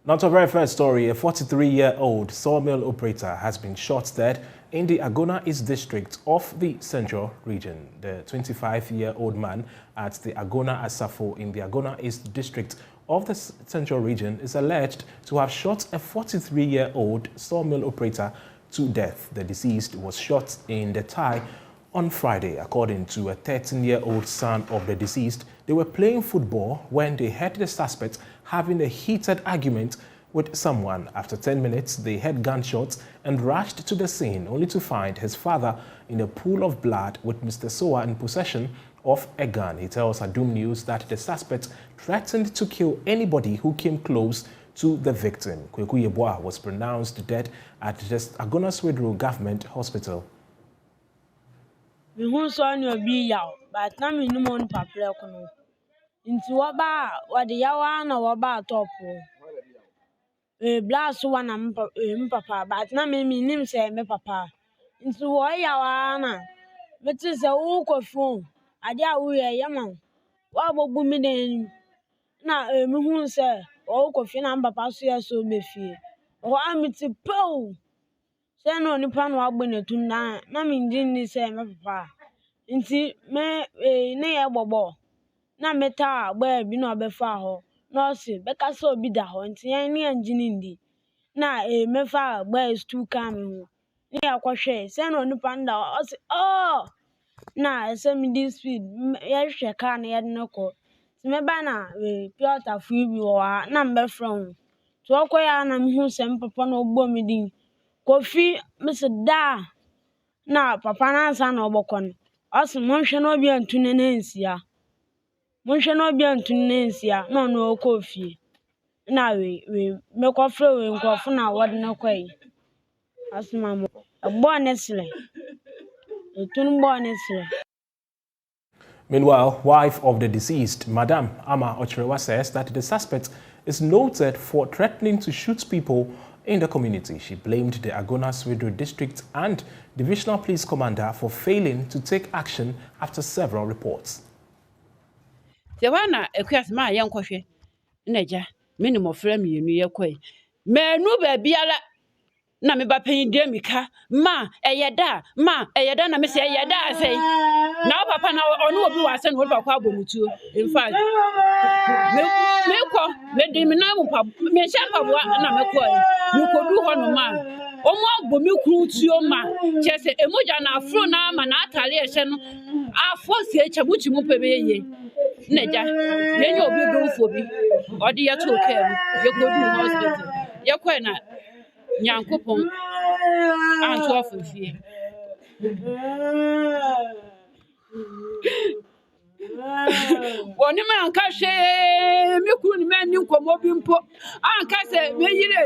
Now to our very first story, a 43-year-old sawmill operator has been shot dead in the Agona East district of the Central region. The 25-year-old man at the Agona Asafo in the Agona East district of the Central region is alleged to have shot a 43-year-old sawmill operator to death. The deceased was shot in the thigh on Friday. According to a 13-year-old son of the deceased, they were playing football when they heard the suspect having a heated argument with someone. After 10 minutes, they heard gunshots and rushed to the scene, only to find his father in a pool of blood with Mr. Soa in possession of a gun. He tells Adum News that the suspect threatened to kill anybody who came close to the victim. Kweku Yeboah was pronounced dead at the Agona Swedru Government Hospital. But now me no more papel kono. Inti waba wadi yawa na waba topo. Blast one am papa, but now me nim say me papa. Inti wo yawa na. Beti se wo ko phone. Ade a wo ye yama. Wa bobu mi den na me hu say wo ko fi na papa so ya so be fie. O amiti po. Say no nipa no agbo na tun na me ndin ni say me papa. Inti me ne ye bobo na meta agba bi na obefa ho na osi beka so obi da ho nti yan ne engine ndi na mefa agba stu kam ho ne yakwohwe se na onipa nda osi oh na ese mi di speed ye hwe ka na ye ne ko ti me ba na piota fu bi wo ha na mbe from to okoya na me hu se papa na ogbo mi din kofi Mr. Da na papa na ansa na obokon osi monhwe na obi antune na nsia monhwe na obi antune na nsia na no okofie na we mekofre we nkofo na wode na kwai asima mo agbo na sile etun gbo na sile. Meanwhile, wife of the deceased, Madam Ama Ochrewa, says that the suspect is noted for threatening to shoot people in the community. She blamed the Agona Swedru district and divisional police commander for failing to take action after several reports. Sewana ekwes ma yenkohwe naja minimum frame yenu yekoi menu babiala na me ba pen de mika ma eyeda na me se eyeda sei na papa na onu obi wase no ba kwa abomutuo in fact me ko me de me na mu pa me shampa bo na me ko me ko du ho no ma omo agbomi kru tuo ma chese emoja na afro na ma na atare ehye no afo se echabuchi mu pebeye neja yenye obi donfo bi odi ya to care ye ko du hospital ye ko na nyankopon anto afofie woni ma anka hwe mi kru ni mani nkomo bi mpo anka se meyire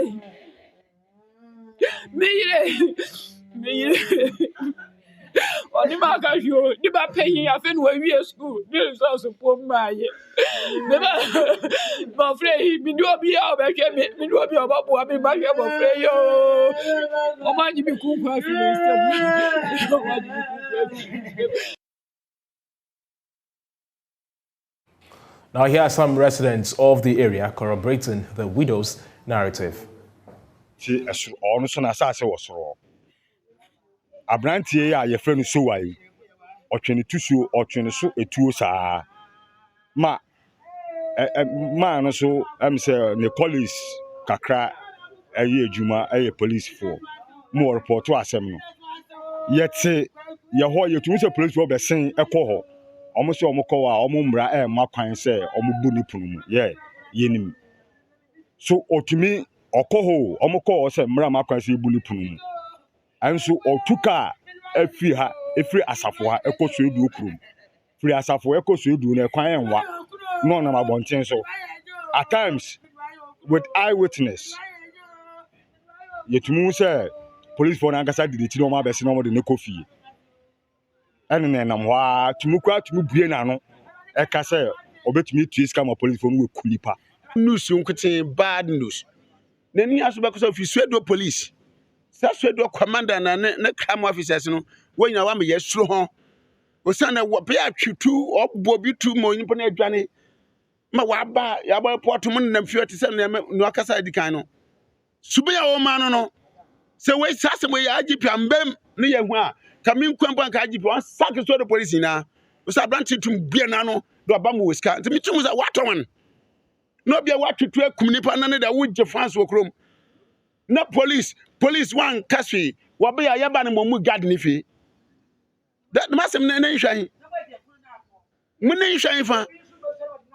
Oni ma ka hwe di ba peyin afi no awie school ni resource po maaye me ba free mi do obi a obehwe mi do obi obabo abi ba hwe bo free yo o ma ji bi ku kwa fi Now here are some residents of the area corroborating the widow's narrative. She on so na sa se wo soro abrantie ya ye frenu so wai otwene tusuo otwene so etuo saa ma no so say ne police kakra ayi ejuma ayi police for mo report to asem no yete ye ho ye tumi se police wo be sen ekoho omo se omo ko wa omo mra ma kwan se omo bu ni punu mu ye yenim so otumi okoho omo ko se mra ma kwan se bu ni punu mu anso otuka efiri asafo ha ekoso edu okrum firi asafo ekoso edu na kwan enwa no na mabonten so at times with eyewitness yetumu say police for na ngasa didi ti no ma bese no mo de ne kofi ene nam wa tumukwa tumubue na no eka say obetumi tu iska ma police for no kunipa news nkote bad news nani aso be ko so fi Swedru police Swedru commander na ne crime officers no wonya wa me yesuro ho osana wo be atwetu obo bi tu mo nyipo na adwane ma waba yaba report mo na mfio te se no akasa edi kan no sube ya wo ma no se we sase mo ya agip ambem ne ye hu a kamin kwampa ka agip on sack so the police na so branch tum bia na no do aba mo weska nti mitum za wato no bia watutu akum nipa na ne da wugye fans wo krom na police one kaswi wabe ya yaba ne mo mu guard ni fi that masem ne nhwan mu ne nhwan fa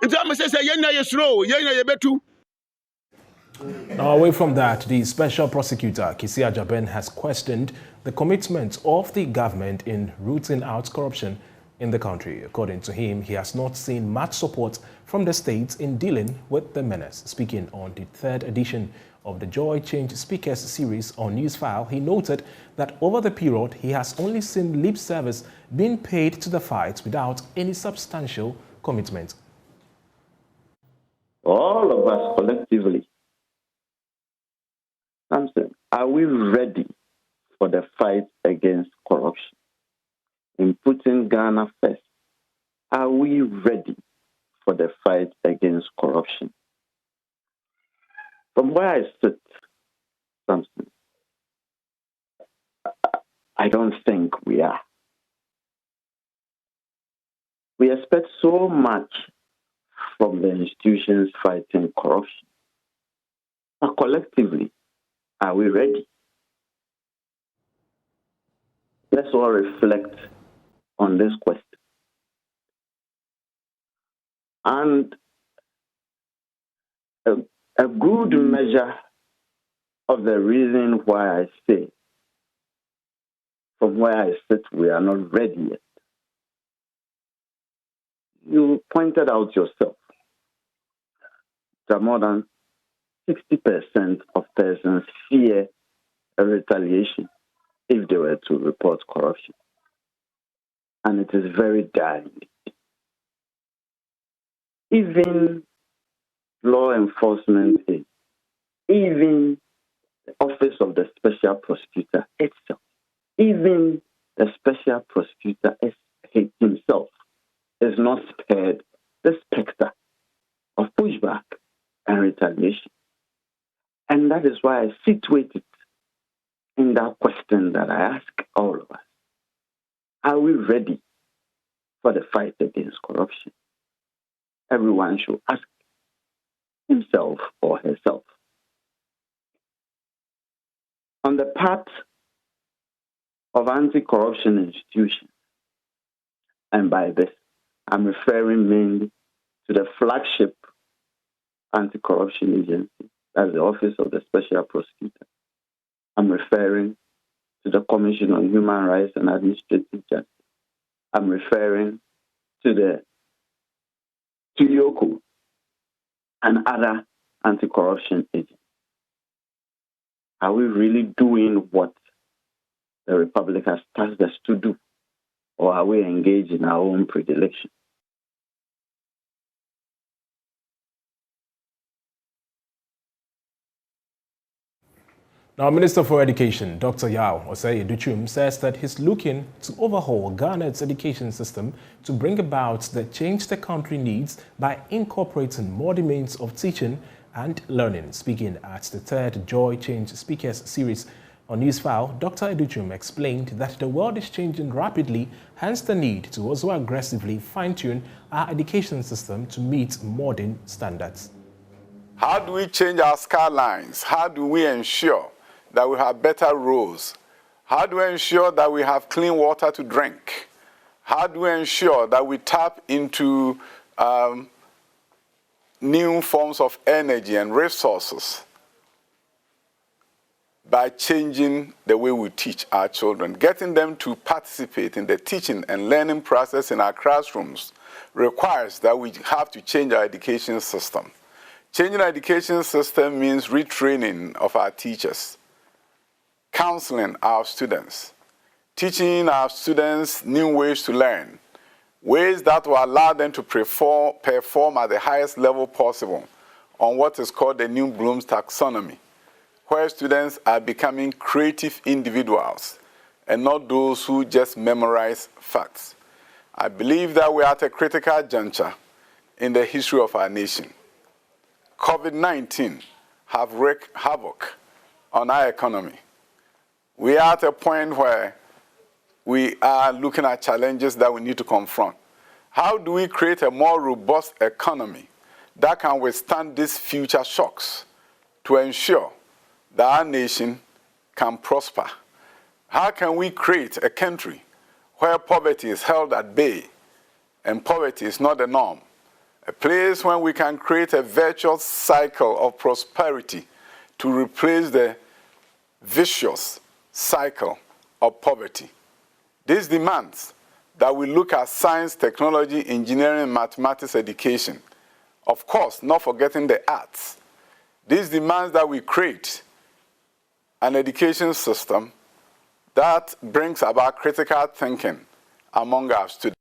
nti am say yenya ye slow yenya ye betu. Now, away from that, the Special Prosecutor, Kwasi Ajaben, has questioned the commitment of the government in rooting out corruption in the country. According to him, he has not seen much support from the state in dealing with the menace. Speaking on the third edition of the Joy Change Speakers series on Newsfile, he noted that over the period, he has only seen lip service being paid to the fight without any substantial commitment. All of us collectively, Samson, are we ready for the fight against corruption? In putting Ghana first, are we ready for the fight against corruption? From where I sit, Samson, I don't think we are. We expect so much from the institutions fighting corruption. But collectively, are we ready? Let's all reflect on this question. And a good measure of the reason why I say, from where I sit, we are not ready yet. You pointed out yourself that more than 60% of persons fear a retaliation if they were to report corruption. And it is very dire. Even law enforcement, even the office of the special prosecutor itself, even the special prosecutor himself is not spared the specter of pushback and retaliation. And that is why I situated in that question that I ask all of us. Are we ready for the fight against corruption? Everyone should ask himself or herself. On the part of anti-corruption institutions, and by this, I'm referring mainly to the flagship anti-corruption agency, that's the Office of the Special Prosecutor. I'm referring to the Commission on Human Rights and Administrative Justice. I'm referring to the TUOCO and other anti-corruption agents. Are we really doing what the Republic has tasked us to do? Or are we engaged in our own predilection? Now, Minister for Education, Dr. Yao Osei-Edochum, says that he's looking to overhaul Ghana's education system to bring about the change the country needs by incorporating more domains of teaching and learning. Speaking at the third Joy Change Speakers series on Newsfile, Dr. Edochum explained that the world is changing rapidly, hence the need to also aggressively fine-tune our education system to meet modern standards. How do we change our skylines? How do we ensure that we have better roads? How do we ensure that we have clean water to drink? How do we ensure that we tap into new forms of energy and resources by changing the way we teach our children, getting them to participate in the teaching and learning process in our classrooms requires that we have to change our education system. Changing our education system means retraining of our teachers, counseling our students, teaching our students new ways to learn, ways that will allow them to perform at the highest level possible on what is called the New Bloom's taxonomy, where students are becoming creative individuals and not those who just memorize facts. I believe that we are at a critical juncture in the history of our nation. COVID-19 have wreaked havoc on our economy. We are at a point where we are looking at challenges that we need to confront. How do we create a more robust economy that can withstand these future shocks to ensure that our nation can prosper? How can we create a country where poverty is held at bay and poverty is not the norm? A place where we can create a virtuous cycle of prosperity to replace the vicious cycle of poverty. This demands that we look at science, technology, engineering, mathematics, education. Of course, not forgetting the arts. This demands that we create an education system that brings about critical thinking among our students.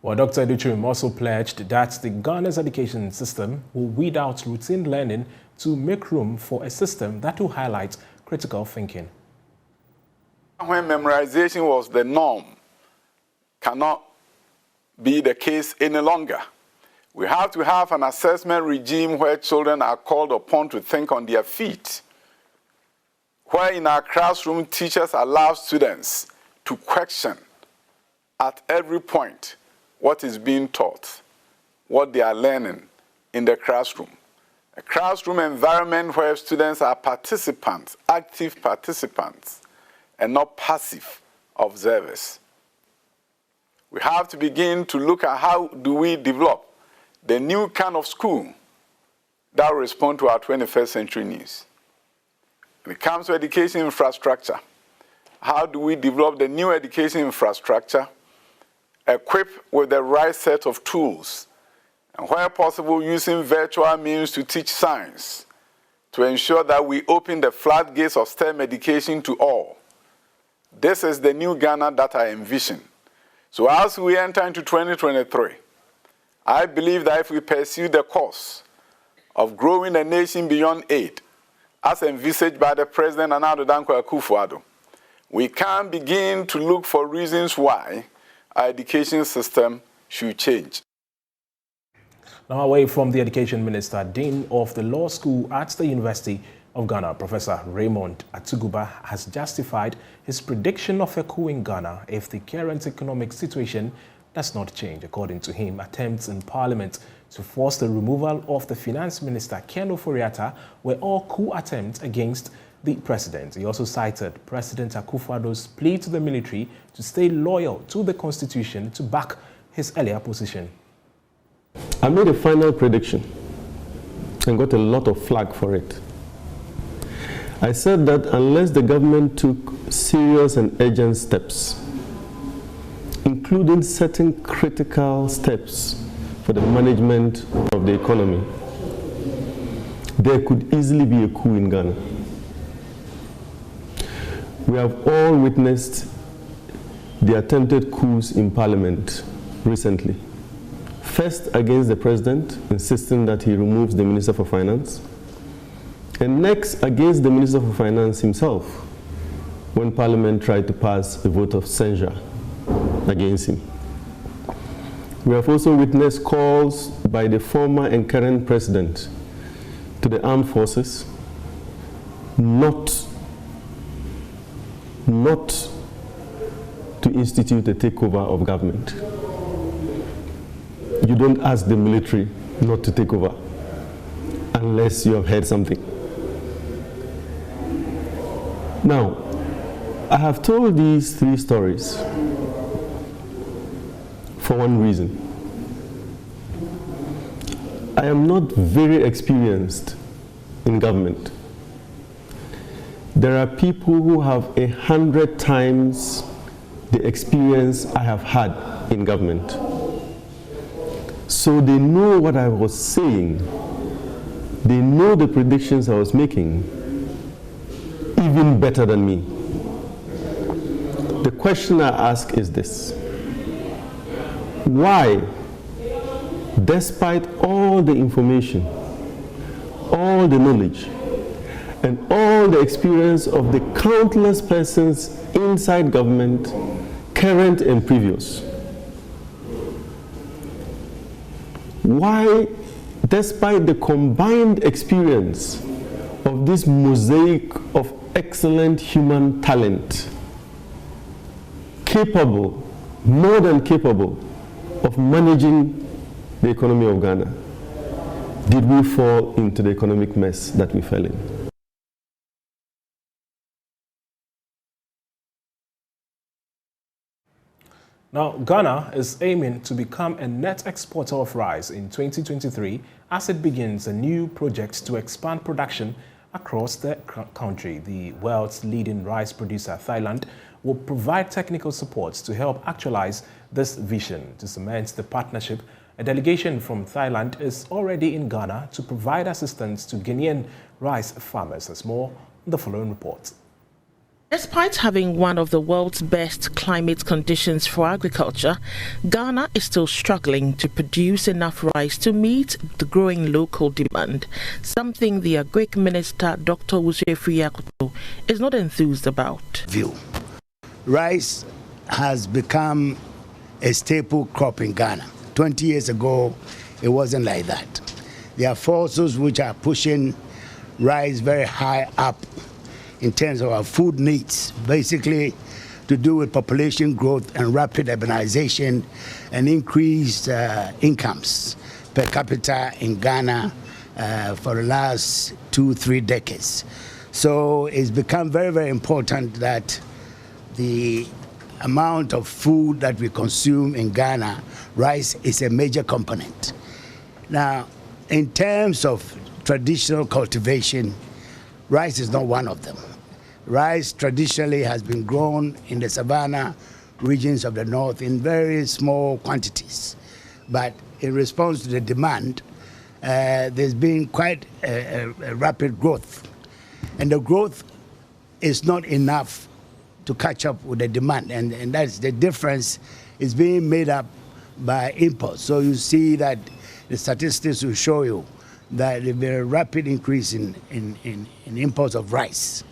Well, Dr. Educhim also pledged that the Ghana's education system will weed out routine learning to make room for a system that will highlight critical thinking. When memorization was the norm, cannot be the case any longer. We have to have an assessment regime where children are called upon to think on their feet, where in our classroom teachers allow students to question at every point what is being taught, what they are learning in the classroom. A classroom environment where students are participants, active participants, and not passive observers. We have to begin to look at how do we develop the new kind of school that will respond to our 21st century needs. When it comes to education infrastructure, how do we develop the new education infrastructure equipped with the right set of tools, and where possible using virtual means to teach science, to ensure that we open the floodgates of STEM education to all. This is the new Ghana that I envision. So as we enter into 2023, I believe that if we pursue the course of growing the nation beyond aid, as envisaged by the President Nana Addo Akufo-Addo, we can begin to look for reasons why our education system should change. Now away from the Education Minister, Dean of the Law School at the University of Ghana, Professor Raymond Atuguba, has justified his prediction of a coup in Ghana if the current economic situation does not change. According to him, attempts in Parliament to force the removal of the Finance Minister, Ken Ofori-Atta, were all coup attempts against the president. He also cited President Akufo-Addo's plea to the military to stay loyal to the constitution to back his earlier position. I made a final prediction and got a lot of flack for it. I said that unless the government took serious and urgent steps, including certain critical steps for the management of the economy, there could easily be a coup in Ghana. We have all witnessed the attempted coups in Parliament recently. First against the President, insisting that he removes the Minister for Finance, and next against the Minister for Finance himself, when Parliament tried to pass a vote of censure against him. We have also witnessed calls by the former and current President to the armed forces not to institute a takeover of government. You don't ask the military not to take over unless you have heard something. Now, I have told these three stories for one reason. I am not very experienced in government. There are people who have 100 times the experience I have had in government. So they know what I was saying. They know the predictions I was making even better than me. The question I ask is this: why, despite all the information, all the knowledge, and all the experience of the countless persons inside government current and previous. Why, despite the combined experience of this mosaic of excellent human talent, capable, more than capable, of managing the economy of Ghana, did we fall into the economic mess that we fell in? Now, Ghana is aiming to become a net exporter of rice in 2023 as it begins a new project to expand production across the country. The world's leading rice producer, Thailand, will provide technical support to help actualize this vision. To cement the partnership, a delegation from Thailand is already in Ghana to provide assistance to Guinean rice farmers. There's more in the following report. Despite having one of the world's best climate conditions for agriculture, Ghana is still struggling to produce enough rice to meet the growing local demand, something the Agric Minister Dr. Wusefri Yakuto is not enthused about. Rice has become a staple crop in Ghana. 20 years ago, it wasn't like that. There are forces which are pushing rice very high up in terms of our food needs, basically to do with population growth and rapid urbanization and increased incomes per capita in Ghana for the last 2-3 decades. So it's become very, very important that the amount of food that we consume in Ghana, rice is a major component. Now, in terms of traditional cultivation, rice is not one of them. Rice traditionally has been grown in the savanna regions of the north in very small quantities. But in response to the demand, there's been quite a rapid growth. And the growth is not enough to catch up with the demand. And that's the difference is being made up by imports. So you see that the statistics will show you that there's been a rapid increase in imports of rice.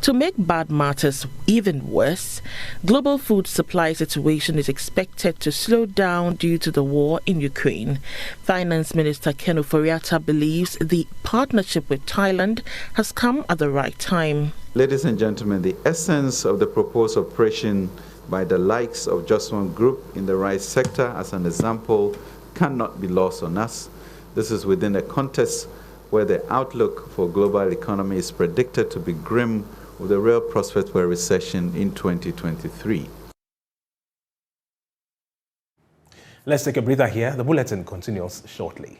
To make bad matters even worse, global food supply situation is expected to slow down due to the war in Ukraine. Finance Minister Ken Ofori-Atta believes the partnership with Thailand has come at the right time. Ladies and gentlemen, the essence of the proposed operation by the likes of Just One Group in the rice sector, as an example, cannot be lost on us. This is within a context where the outlook for global economy is predicted to be grim, with a real prospect for a recession in 2023. Let's take a breather here. The bulletin continues shortly.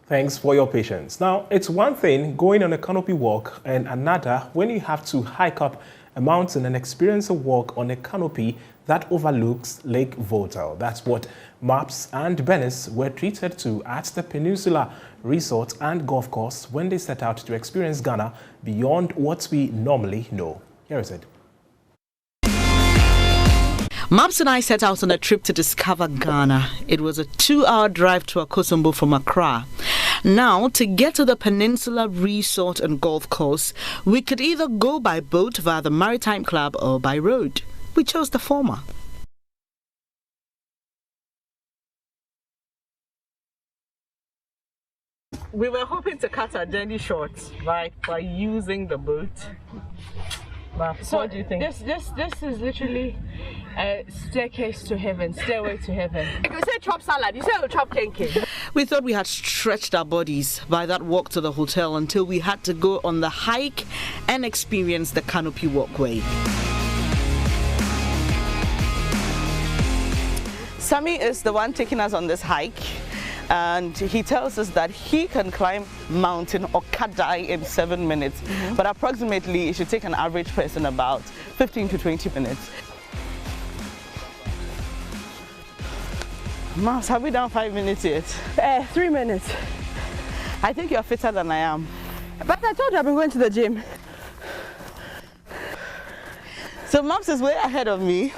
Thanks for your patience. Now, it's one thing going on a canopy walk and another when you have to hike up a mountain and experience a walk on a canopy that overlooks Lake Volta. That's what Maps and Benis were treated to at the Peninsula Resort and Golf Course when they set out to experience Ghana beyond what we normally know. Here is it. Maps and I set out on a trip to discover Ghana. It was a 2-hour drive to Akosombo from Accra. Now, to get to the Peninsula Resort and Golf Course, we could either go by boat via the Maritime Club or by road. We chose the former. We were hoping to cut our journey short, right, by using the boat. So what do you think? This is literally a staircase to heaven, stairway to heaven. If you say chop salad, you say we'll chop kenke. We thought we had stretched our bodies by that walk to the hotel until we had to go on the hike and experience the canopy walkway. Sammy is the one taking us on this hike. And he tells us that he can climb mountain Okadai in 7 minutes, but approximately it should take an average person about 15 to 20 minutes. Mouse, have we done 5 minutes yet? 3 minutes. I think you're fitter than I am. But I told you I've been going to the gym. So Moms is way ahead of me.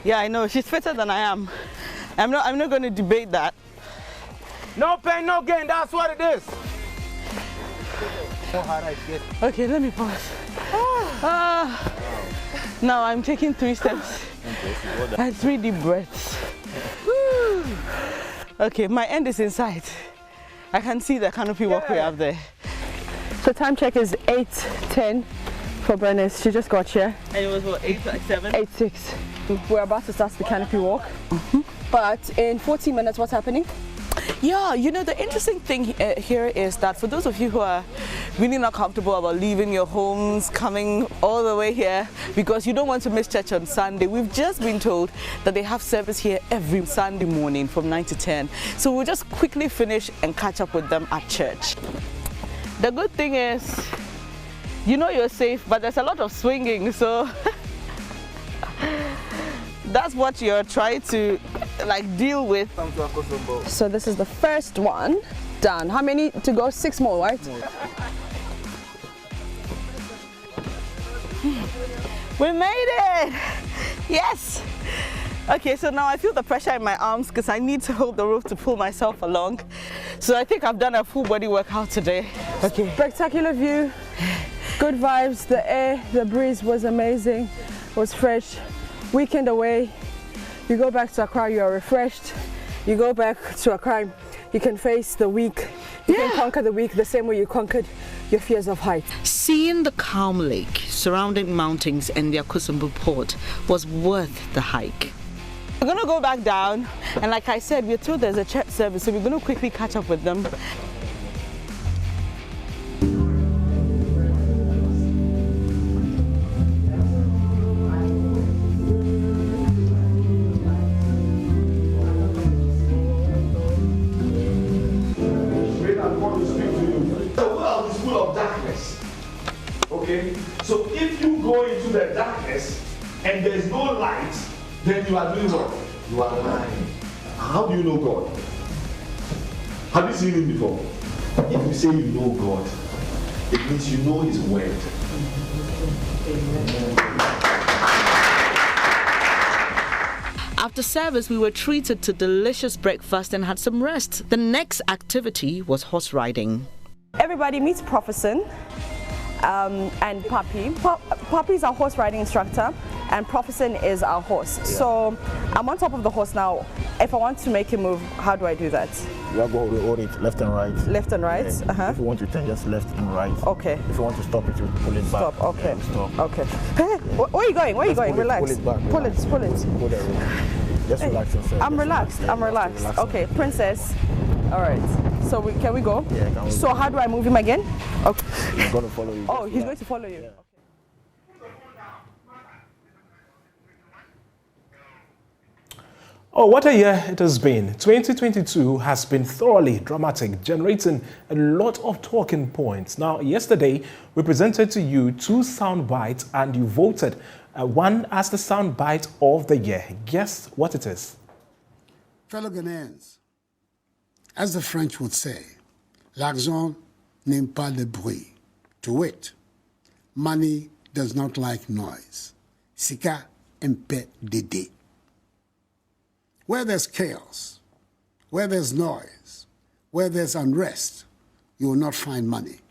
Yeah, I know. She's fitter than I am. I'm not going to debate that. No pain, no gain. That's what it is. Okay, let me pause. Now I'm taking 3 steps and 3 deep breaths. Woo. Okay, my end is in sight. I can see the canopy walkway up there. So time check is 8:10 for Bernice. She just got here. And it was what, 8:07? 8:06. We're about to start the canopy walk. But in 40 minutes, what's happening? Yeah, you know, the interesting thing here is that for those of you who are really not comfortable about leaving your homes, coming all the way here because you don't want to miss church on Sunday, we've just been told that they have service here every Sunday morning from 9 to 10. So we'll just quickly finish and catch up with them at church. The good thing is, you know you're safe, but there's a lot of swinging, so that's what you're trying to deal with. So this is the first one done. How many to go? 6 more, right? We made it! Yes! Okay, so now I feel the pressure in my arms because I need to hold the rope to pull myself along. So I think I've done a full body workout today. Okay. Spectacular view, good vibes, the air, the breeze was amazing, was fresh. Weekend away, you go back to Accra, you are refreshed. You go back to Accra, you can face the week. You can conquer the week the same way you conquered your fears of heights. Seeing the calm lake, surrounding mountains and the Akosombo port was worth the hike. We're gonna go back down, and like I said, we're told there's a church service, so we're gonna quickly catch up with them. Okay? So if you go into the darkness and there's no light, then you are doing what? You are lying. How do you know God? Have you seen him before? If you say you know God, it means you know his word. After service, we were treated to delicious breakfast and had some rest. The next activity was horse riding. Everybody meets Professor and Papi. Papi is our horse riding instructor and Professor is our horse. Yeah. So I'm on top of the horse now. If I want to make a move, how do I do that? You are going to hold it left and right. Left and right? Yeah. If you want to turn, just left and right. Okay. If you want to stop it, you pull it back. Stop, okay. Yeah, stop. Okay. Hey, where are you going? Where are you going? Relax. Pull it back. Pull it. Pull it. Just relax yourself. I'm relaxed. I'm relaxed. Okay, Princess. All right. So can we go? Yeah, can we So go? how do I move him again? Okay. He's going to follow you. Oh, he's going to follow you. Yeah. Oh, what a year it has been. 2022 has been thoroughly dramatic, generating a lot of talking points. Now, yesterday, we presented to you 2 sound bites and you voted one as the sound bite of the year. Guess what it is? Fellow Ghanaians, as the French would say, l'argent n'aime pas le bruit. To wit, money does not like noise. Sika impe dede. Where there's chaos, where there's noise, where there's unrest, you will not find money.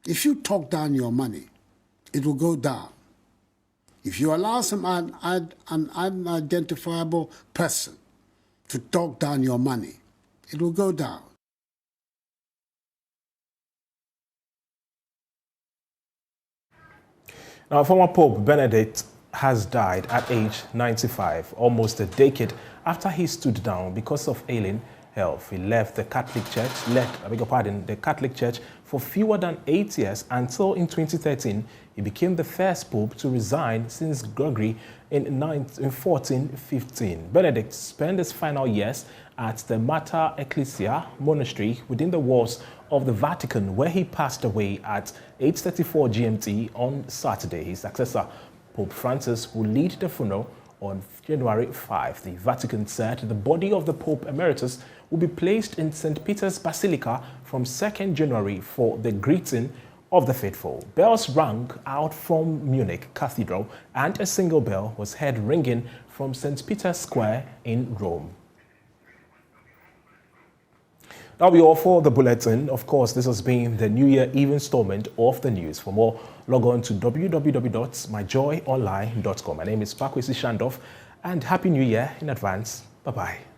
If you talk down your money, it will go down. If you allow an unidentifiable person to talk down your money, it will go down. Now, former Pope Benedict has died at age 95, almost a decade after he stood down because of ailing health. He left the Catholic Church, the Catholic Church for fewer than 8 years until in 2013 he became the first pope to resign since Gregory in 1415. Benedict spent his final years at the Mater Ecclesiae monastery within the walls of the Vatican, where he passed away at 8:34 GMT on Saturday. His successor, Pope Francis, will lead the funeral on January 5. The Vatican said the body of the Pope Emeritus will be placed in St. Peter's Basilica from 2nd January for the greeting of the faithful. Bells rang out from Munich Cathedral and a single bell was heard ringing from St. Peter's Square in Rome. That'll be all for the bulletin. Of course, this has been the New Year Eve installment of the news. For more, log on to www.myjoyonline.com. My name is Kwasi Schandorf, and Happy New Year in advance. Bye-bye.